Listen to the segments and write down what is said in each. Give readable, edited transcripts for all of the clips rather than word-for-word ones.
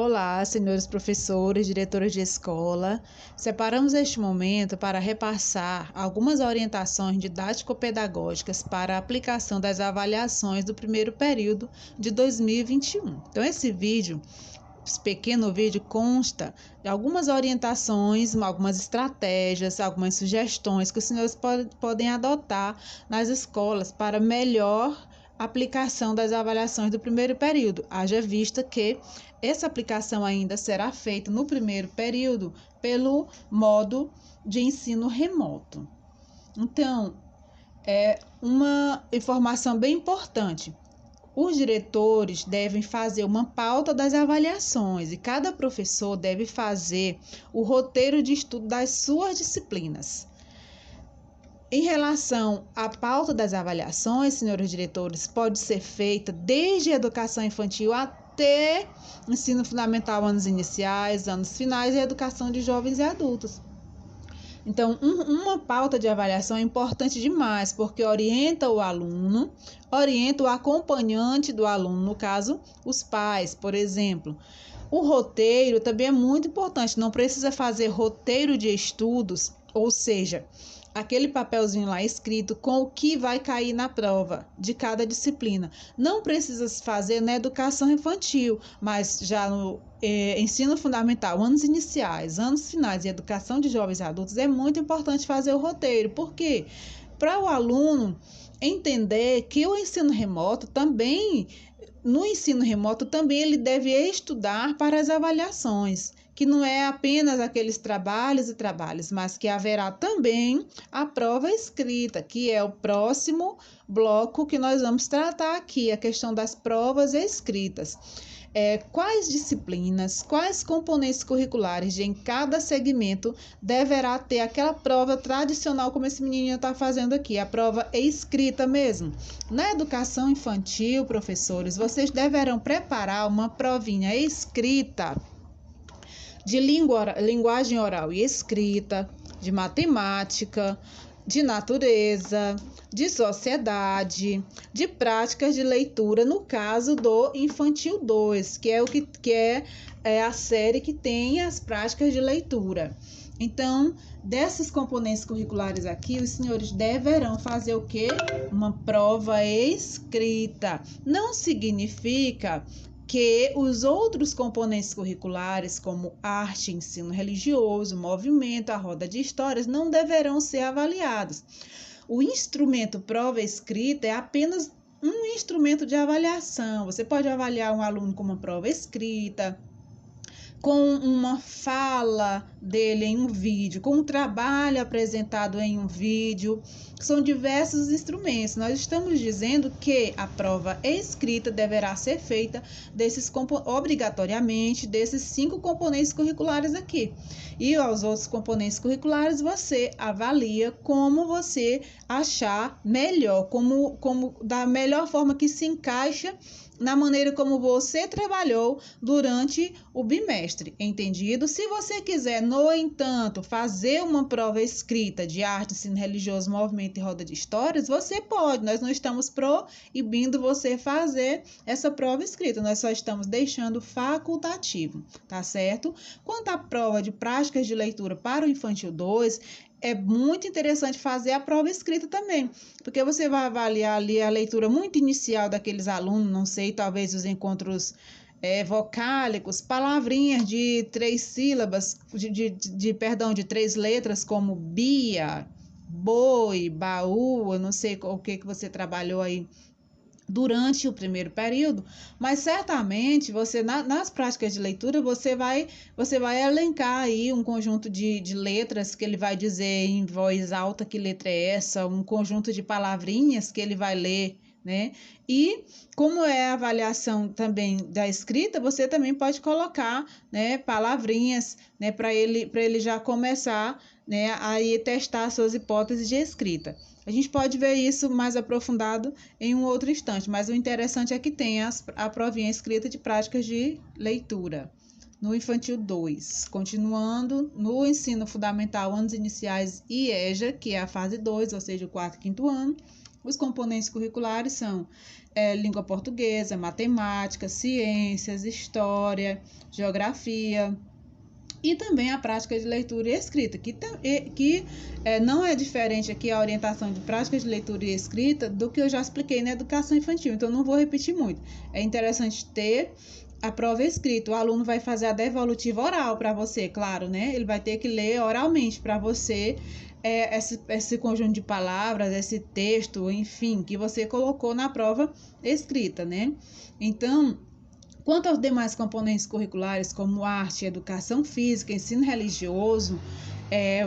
Olá, senhores professores, diretores de escola. Separamos este momento para repassar algumas orientações didático-pedagógicas para a aplicação das avaliações do primeiro período de 2021. Então, esse pequeno vídeo consta de algumas orientações, algumas estratégias, algumas sugestões que os senhores podem adotar nas escolas para melhor aplicação das avaliações do primeiro período, haja vista que essa aplicação ainda será feita no primeiro período pelo modo de ensino remoto. Então, é uma informação bem importante. Os diretores devem fazer uma pauta das avaliações e cada professor deve fazer o roteiro de estudo das suas disciplinas. Em relação à pauta das avaliações, senhores diretores, pode ser feita desde a educação infantil até ensino fundamental, anos iniciais, anos finais e educação de jovens e adultos. Então, uma pauta de avaliação é importante demais, porque orienta o aluno, orienta o acompanhante do aluno, no caso, os pais, por exemplo. O roteiro também é muito importante, não precisa fazer roteiro de estudos, ou seja, aquele papelzinho lá escrito com o que vai cair na prova de cada disciplina. Não precisa se fazer na educação infantil, mas já no ensino fundamental, anos iniciais, anos finais e educação de jovens e adultos, é muito importante fazer o roteiro. Por quê? Para o aluno entender que o ensino remoto também, no ensino remoto também ele deve estudar para as avaliações, que não é apenas aqueles trabalhos, mas que haverá também a prova escrita, que é o próximo bloco que nós vamos tratar aqui, a questão das provas escritas. Quais disciplinas, quais componentes curriculares em cada segmento deverá ter aquela prova tradicional, como esse menininho está fazendo aqui, a prova escrita mesmo. Na educação infantil, professores, vocês deverão preparar uma provinha escrita de linguagem oral e escrita, de matemática, de natureza, de sociedade, de práticas de leitura, no caso do Infantil 2, que é a série que tem as práticas de leitura. Então, desses componentes curriculares aqui, os senhores deverão fazer o quê? Uma prova escrita. Não significa que os outros componentes curriculares, como arte, ensino religioso, movimento, a roda de histórias, não deverão ser avaliados. O instrumento prova escrita é apenas um instrumento de avaliação. Você pode avaliar um aluno com uma prova escrita, com uma fala dele em um vídeo, com um trabalho apresentado em um vídeo. São diversos instrumentos. Nós estamos dizendo que a prova escrita deverá ser feita obrigatoriamente desses 5 componentes curriculares aqui. E aos outros componentes curriculares você avalia como você achar melhor, como da melhor forma que se encaixa na maneira como você trabalhou durante o bimestre, entendido? Se você quiser, no entanto, fazer uma prova escrita de arte, ensino religioso, movimento e roda de histórias, você pode. Nós não estamos proibindo você fazer essa prova escrita, nós só estamos deixando facultativo, tá certo? Quanto à prova de práticas de leitura para o Infantil 2, é muito interessante fazer a prova escrita também, porque você vai avaliar ali a leitura muito inicial daqueles alunos, não sei, talvez os encontros vocálicos, palavrinhas de 3 sílabas, de 3 letras, como bia, boi, baú, eu não sei o que você trabalhou aí durante o primeiro período, mas certamente você nas práticas de leitura você vai elencar aí um conjunto de letras que ele vai dizer em voz alta que letra é essa, um conjunto de palavrinhas que ele vai ler, né? E como é a avaliação também da escrita, você também pode colocar, né, palavrinhas, né, para ele já começar, né, aí testar suas hipóteses de escrita. A gente pode ver isso mais aprofundado em um outro instante, mas o interessante é que tem a provinha escrita de práticas de leitura no Infantil 2. Continuando, no ensino fundamental, anos iniciais e EJA, que é a fase 2, ou seja, o 4º e 5º ano, os componentes curriculares são língua portuguesa, matemática, ciências, história, geografia. E também a prática de leitura e escrita, que não é diferente aqui a orientação de prática de leitura e escrita do que eu já expliquei na educação infantil, então não vou repetir muito. É interessante ter a prova escrita, o aluno vai fazer a devolutiva oral para você, claro, né? Ele vai ter que ler oralmente para você esse conjunto de palavras, esse texto, enfim, que você colocou na prova escrita, né? Então, quanto aos demais componentes curriculares, como arte, educação física, ensino religioso,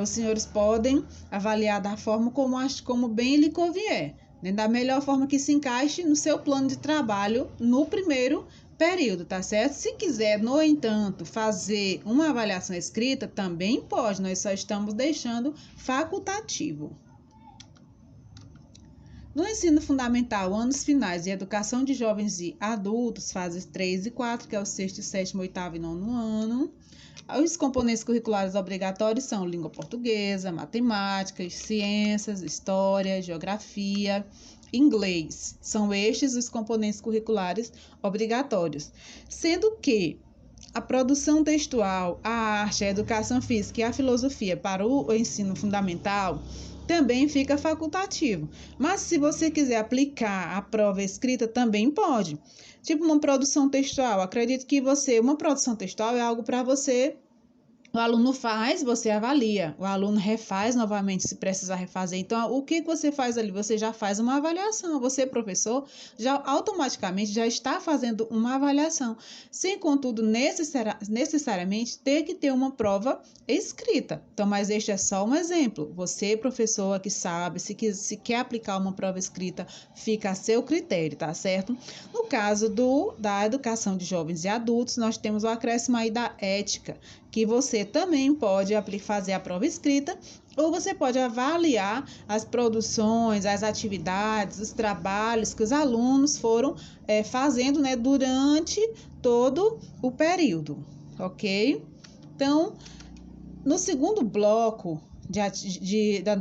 os senhores podem avaliar da forma como bem lhe convier, né? Da melhor forma que se encaixe no seu plano de trabalho no primeiro período, tá certo? Se quiser, no entanto, fazer uma avaliação escrita, também pode, nós só estamos deixando facultativo. No ensino fundamental, anos finais e educação de jovens e adultos, fases 3 e 4, que é o 6º, 7º, 8º e 9º ano, os componentes curriculares obrigatórios são língua portuguesa, matemática, ciências, história, geografia, inglês. São estes os componentes curriculares obrigatórios. Sendo que a produção textual, a arte, a educação física e a filosofia para o ensino fundamental também fica facultativo. Mas se você quiser aplicar a prova escrita, também pode. Tipo uma produção textual, acredito que uma produção textual é algo para você. O aluno faz, você avalia. O aluno refaz novamente, se precisar refazer. Então, o que você faz ali? Você já faz uma avaliação. Você, professor, já automaticamente já está fazendo uma avaliação. Sem, contudo, necessariamente ter que ter uma prova escrita. Então, mas este é só um exemplo. Você, professor, que sabe, se quer aplicar uma prova escrita, fica a seu critério, tá certo? No caso da educação de jovens e adultos, nós temos o acréscimo aí da ética, que você também pode fazer a prova escrita, ou você pode avaliar as produções, as atividades, os trabalhos que os alunos foram fazendo, né, durante todo o período, ok? Então, no segundo bloco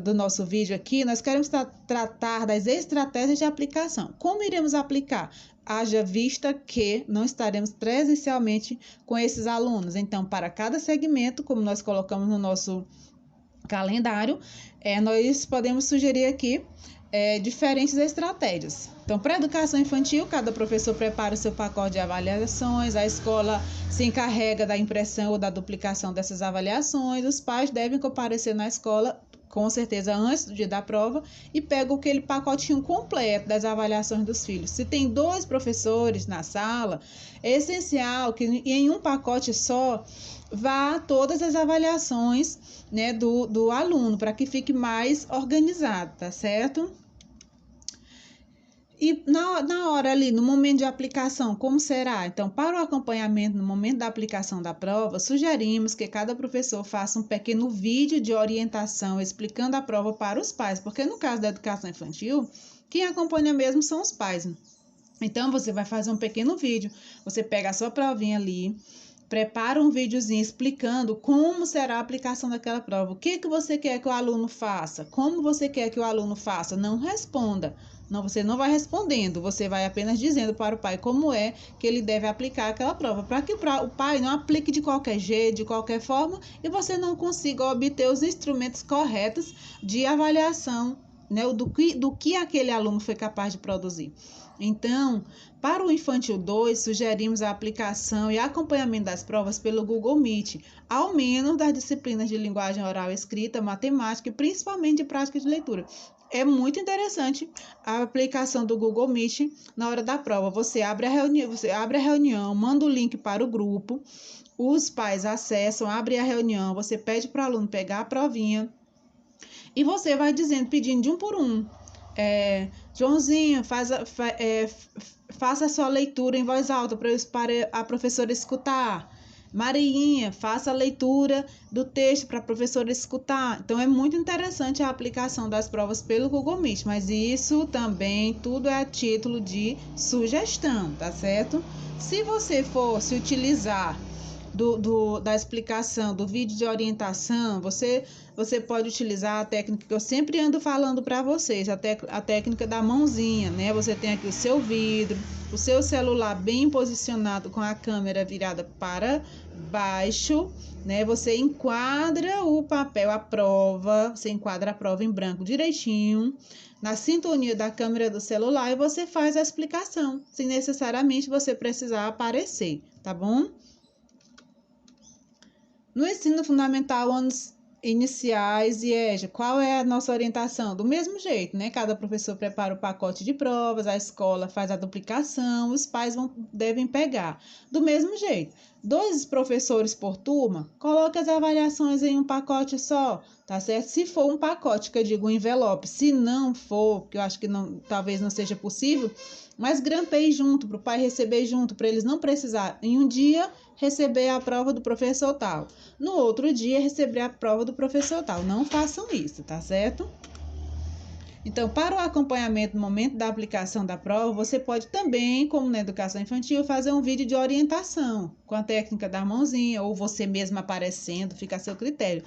do nosso vídeo aqui, nós queremos tratar das estratégias de aplicação. Como iremos aplicar? Haja vista que não estaremos presencialmente com esses alunos. Então, para cada segmento, como nós colocamos no nosso calendário, nós podemos sugerir aqui diferentes estratégias. Então, para a educação infantil, cada professor prepara o seu pacote de avaliações, a escola se encarrega da impressão ou da duplicação dessas avaliações, os pais devem comparecer na escola, com certeza, antes do dia da prova, e pegam aquele pacotinho completo das avaliações dos filhos. Se tem 2 professores na sala, é essencial que em um pacote só vá todas as avaliações, né, do aluno, para que fique mais organizado, tá certo? E na hora ali, no momento de aplicação, como será? Então, para o acompanhamento no momento da aplicação da prova, sugerimos que cada professor faça um pequeno vídeo de orientação explicando a prova para os pais, porque no caso da educação infantil, quem acompanha mesmo são os pais. Então, você vai fazer um pequeno vídeo, você pega a sua provinha ali, prepara um videozinho explicando como será a aplicação daquela prova. O que você quer que o aluno faça? Como você quer que o aluno faça? Não responda. Não, você não vai respondendo, você vai apenas dizendo para o pai como é que ele deve aplicar aquela prova, para que o pai não aplique de qualquer jeito, de qualquer forma, e você não consiga obter os instrumentos corretos de avaliação, né, do que aquele aluno foi capaz de produzir. Então, para o Infantil 2, sugerimos a aplicação e acompanhamento das provas pelo Google Meet, ao menos das disciplinas de linguagem oral e escrita, matemática e principalmente de prática de leitura. É muito interessante a aplicação do Google Meet na hora da prova. Você abre a reunião, manda o link para o grupo, os pais acessam, abrem a reunião, você pede para o aluno pegar a provinha e você vai pedindo de um por um. Joãozinho, faça a sua leitura em voz alta para a professora escutar. Mariinha, faça a leitura do texto para a professora escutar. Então, é muito interessante a aplicação das provas pelo Google Meet, mas isso também, tudo é a título de sugestão, tá certo? Se você fosse utilizar da explicação, do vídeo de orientação, você pode utilizar a técnica que eu sempre ando falando para vocês, a técnica da mãozinha, né? Você tem aqui o seu vidro, o seu celular bem posicionado com a câmera virada para baixo, né? Você enquadra o papel, a prova, você enquadra a prova em branco direitinho, na sintonia da câmera do celular, e você faz a explicação, sem necessariamente você precisar aparecer, tá bom? No ensino fundamental, anos iniciais e EJA, qual é a nossa orientação? Do mesmo jeito, né? Cada professor prepara o pacote de provas, a escola faz a duplicação, os pais devem pegar. Do mesmo jeito, 2 professores por turma, coloque as avaliações em um pacote só, tá certo? Se for um pacote, que eu digo um envelope, se não for, que eu acho que não, talvez não seja possível, mas grampeie junto, para o pai receber junto, para eles não precisar em um dia receber a prova do professor tal, no outro dia receber a prova do professor tal. Não façam isso, tá certo? Então, para o acompanhamento no momento da aplicação da prova, você pode também, como na educação infantil, fazer um vídeo de orientação com a técnica da mãozinha, ou você mesmo aparecendo, fica a seu critério.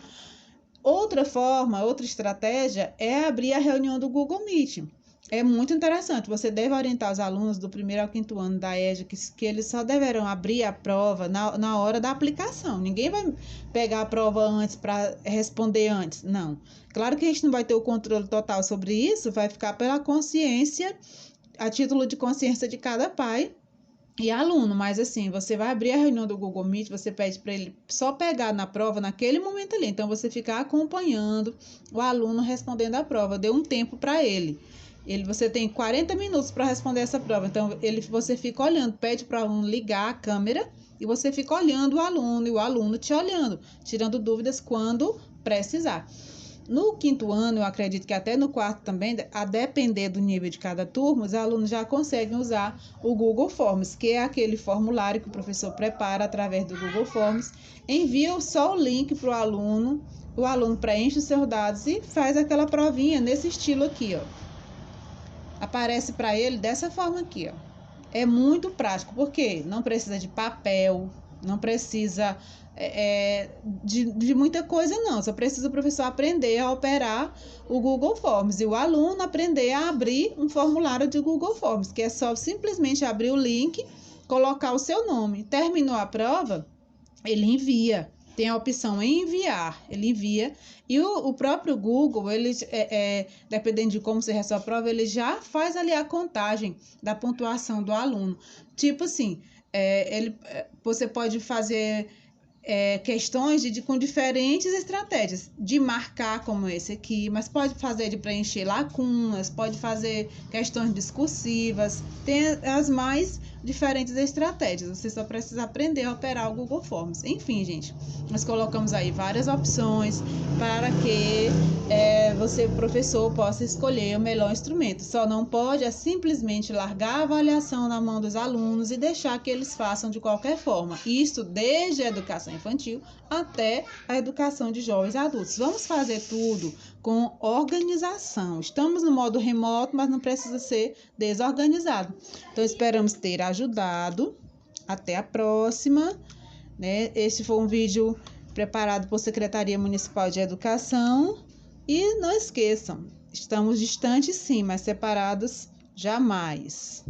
Outra forma, outra estratégia é abrir a reunião do Google Meet. É muito interessante, você deve orientar os alunos do 1º ao 5º ano da EJA que eles só deverão abrir a prova na hora da aplicação. Ninguém vai pegar a prova antes para responder antes, não. Claro que a gente não vai ter o controle total sobre isso, vai ficar pela consciência, a título de consciência de cada pai e aluno, mas assim, você vai abrir a reunião do Google Meet, você pede para ele só pegar na prova naquele momento ali, então você fica acompanhando o aluno respondendo a prova, dê um tempo para ele. Você tem 40 minutos para responder essa prova, então você fica olhando, pede para o aluno ligar a câmera e você fica olhando o aluno e o aluno te olhando, tirando dúvidas quando precisar. No 5º ano, eu acredito que até no 4º também, a depender do nível de cada turma, os alunos já conseguem usar o Google Forms, que é aquele formulário que o professor prepara através do Google Forms, envia só o link para o aluno preenche os seus dados e faz aquela provinha nesse estilo aqui, ó. Aparece para ele dessa forma aqui, ó. É muito prático, porque não precisa de papel, não precisa de muita coisa não, só precisa o professor aprender a operar o Google Forms e o aluno aprender a abrir um formulário de Google Forms, que é só simplesmente abrir o link, colocar o seu nome. Terminou a prova, ele envia. Tem a opção em enviar, ele envia. E o próprio Google, dependendo de como você resolve a prova, ele já faz ali a contagem da pontuação do aluno. Tipo assim, você pode fazer questões com diferentes estratégias, de marcar como esse aqui, mas pode fazer de preencher lacunas, pode fazer questões discursivas, tem as mais diferentes estratégias, você só precisa aprender a operar o Google Forms. Enfim, gente, nós colocamos aí várias opções para que você, professor, possa escolher o melhor instrumento. Só não pode simplesmente largar a avaliação na mão dos alunos e deixar que eles façam de qualquer forma. Isso desde a educação infantil até a educação de jovens e adultos. Vamos fazer tudo com organização. Estamos no modo remoto, mas não precisa ser desorganizado. Então, esperamos ter ajudado. Até a próxima, né? Este foi um vídeo preparado por Secretaria Municipal de Educação. E não esqueçam, estamos distantes sim, mas separados jamais.